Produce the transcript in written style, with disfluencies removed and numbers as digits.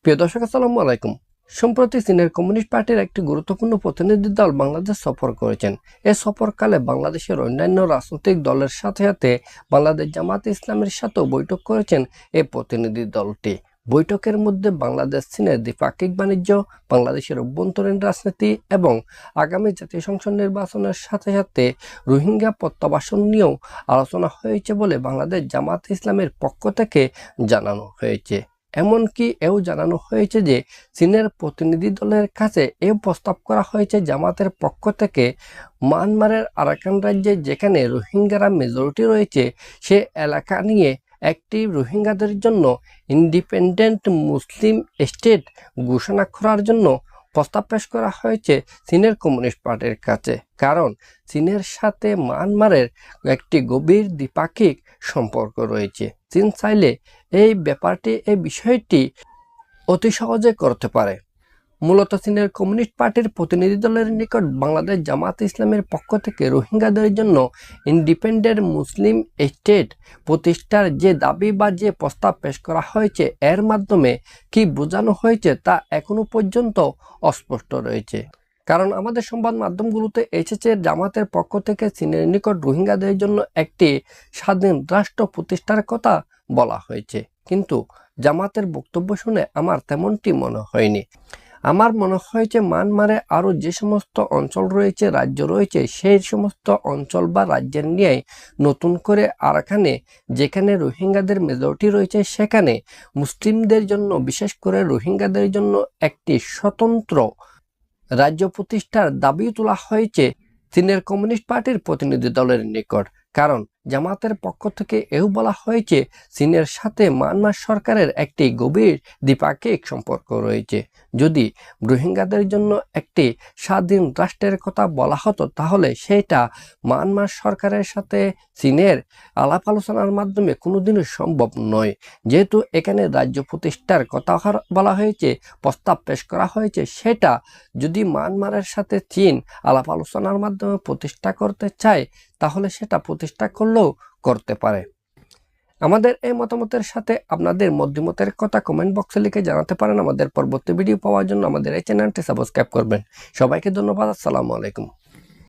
প্রিয় দর্শক, আসসালামু আলাইকুম। সম্প্রতি চীনের কমিউনিস্ট পার্টির একটি গুরুত্বপূর্ণ প্রতিনিধি দল বাংলাদেশ সফর করেছেন। এ সফরকালে বাংলাদেশের অন্যান্য রাজনৈতিক দলের সাথে সাথে বাংলাদেশ জামায়াতে ইসলামীর সাথেও বৈঠক করেছেন এই প্রতিনিধি দলটি। বৈঠকের মধ্যে বাংলাদেশ চীনের দ্বিপাক্ষিক বাণিজ্য, বাংলাদেশের অভ্যন্তরীণ রাজনীতি এবং আগামী জাতীয় সংসদ নির্বাচনের সাথে সাথে রোহিঙ্গা প্রত্যাবাসন নিয়েও আলোচনা হয়েছে বলে বাংলাদেশ জামায়াতে ইসলামের পক্ষ থেকে জানানো হয়েছে। এমনকি এও জানানো হয়েছে যে চীনের প্রতিনিধি দলের কাছে এও প্রস্তাব করা হয়েছে জামাতের পক্ষ থেকে মায়ানমারের আরাকান রাজ্যে যেখানে রোহিঙ্গারা মেজরিটি রয়েছে সে এলাকা নিয়ে একটি রোহিঙ্গাদের জন্য ইন্ডিপেন্ডেন্ট মুসলিম স্টেট ঘোষণা করার জন্য প্রস্তাব পেশ করা হয়েছে চীনের কমিউনিস্ট পার্টির কাছে। কারণ চীনের সাথে মায়ানমারের একটি গভীর দ্বিপাক্ষিক সম্পর্ক রয়েছে। চীন চাইলে এই বিষয়টি অতি সহজে করতে পারে। মূলত চীনের কমিউনিস্ট পার্টির প্রতিনিধি দলের নিকট বাংলাদেশ জামায়াতে ইসলামের পক্ষ থেকে রোহিঙ্গাদের জন্য ইন্ডিপেন্ডেন্ট মুসলিম স্টেট প্রতিষ্ঠার যে দাবি বা যে প্রস্তাব পেশ করা হয়েছে, এর মাধ্যমে কি বোঝানো হয়েছে তা এখনো পর্যন্ত অস্পষ্ট রয়েছে। কারণ আমাদের সংবাদ মাধ্যমগুলোতে এসেছে জামাতের পক্ষ থেকে চীনের নিকট রোহিঙ্গাদের জন্য একটি স্বাধীন রাষ্ট্র প্রতিষ্ঠার কথা বলা হয়েছে, কিন্তু জামাতের বক্তব্য শুনে আমার তেমনটি মনে হয়নি। আমার মনে হয়েছে মায়ানমারে আরও যে সমস্ত অঞ্চল রয়েছে, রাজ্য রয়েছে, সেই সমস্ত অঞ্চল বা রাজ্যের নিয়ে নতুন করে আরাকানে যেখানে রোহিঙ্গাদের মেজরিটি রয়েছে সেখানে মুসলিমদের জন্য, বিশেষ করে রোহিঙ্গাদের জন্য একটি স্বতন্ত্র রাজ্য প্রতিষ্ঠার দাবি তোলা হয়েছে চীনের কমিউনিস্ট পার্টির প্রতিনিধি দলের নিকট। কারণ জামাতের পক্ষ থেকে এও বলা হয়েছে চীনের সাথে মায়ানমার সরকারের একটি গভীর দ্বিপাক্ষিক সম্পর্ক রয়েছে। যদি রোহিঙ্গাদের জন্য একটি স্বাধীন রাষ্ট্রের কথা বলা হতো তাহলে সেটা মায়ানমার সরকারের সাথে চীনের আলাপ আলোচনার মাধ্যমে কোনোদিনই সম্ভব নয়। যেহেতু এখানে রাজ্য প্রতিষ্ঠার কথা বলা হয়েছে, প্রস্তাব পেশ করা হয়েছে, সেটা যদি মায়ানমারের সাথে চীন আলাপ আলোচনার মাধ্যমে প্রতিষ্ঠা করতে চায় তাহলে সেটা প্রতিষ্ঠা করলেও করতে পারে। আমাদের এই মতামতের সাথে আপনাদের মতামতের কথা কমেন্ট বক্সে লিখে জানাতে পারেন। আমাদের পরবর্তী ভিডিও পাওয়ার জন্য আমাদের এই চ্যানেলটি সাবস্ক্রাইব করবেন। সবাইকে ধন্যবাদ। আসসালামু আলাইকুম।